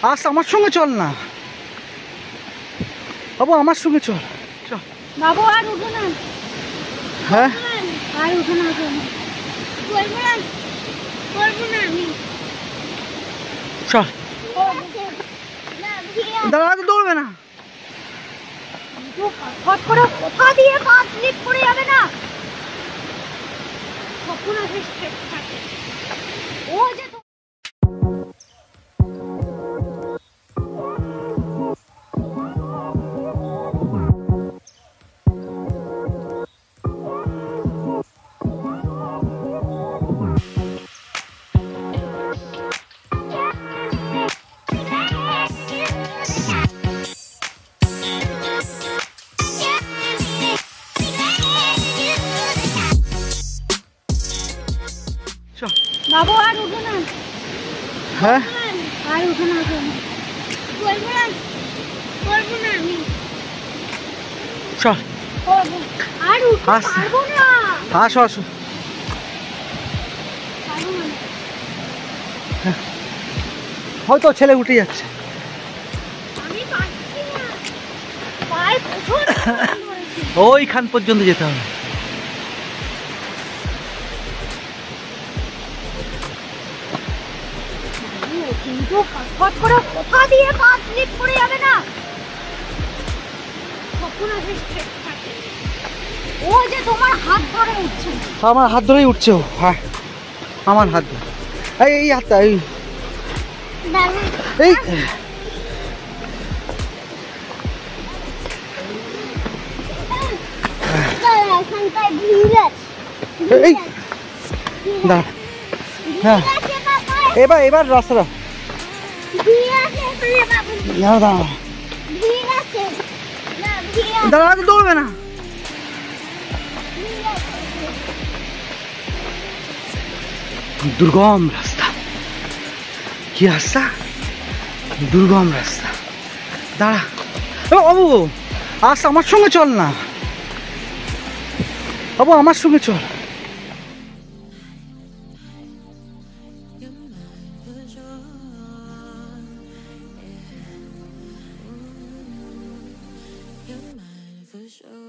আস আমার সঙ্গে চল না বাবু, আমার সঙ্গে চল। চল বাবু, আর উঠো না। হ্যাঁ, আর উঠো না, উঠো না। করবো না, করবো না আমি। চল। দাঁড়া, তো দৌড়বে না। ফট করে কোথা দিয়ে পা স্লিপ করে যাবে না। কখন আসে স্ট্রেট থাকে ও যে বাবু, আর উঠো না। হ্যাঁ, আর উঠো না, উঠো না। করবো না, করবো না আমি। চল। আর উঠতে পারবো না। আসো আসো। পারবো না। হয়তো ছেলে উঠে যাচ্ছে। আমি পারছি না। পায়ে প্রচুর ধরেছে। ওইখান পর্যন্ত যেতে হবে। কিন্তু ফট করে কোথা দিয়ে পা স্লিপ করে যাবে না। কখন আসে স্ট্রেট থাকে ও যে তোমার হাত ধরে উঠছে। আমার হাত ধরেই উঠছে ও। হ্যাঁ, আমার হাত ধরে। এই হাতটা এই এই এই দাঁড়া। হ্যাঁ, এবার রাস্তাটা দাঁড়া। দাঁড়া, তো দৌড়বে না। দুর্গম রাস্তা। কি রাস্তা? দুর্গম রাস্তা। দাঁড়া বাবু, আস আমার সঙ্গে চল না বাবু, আমার সঙ্গে চল। For sure.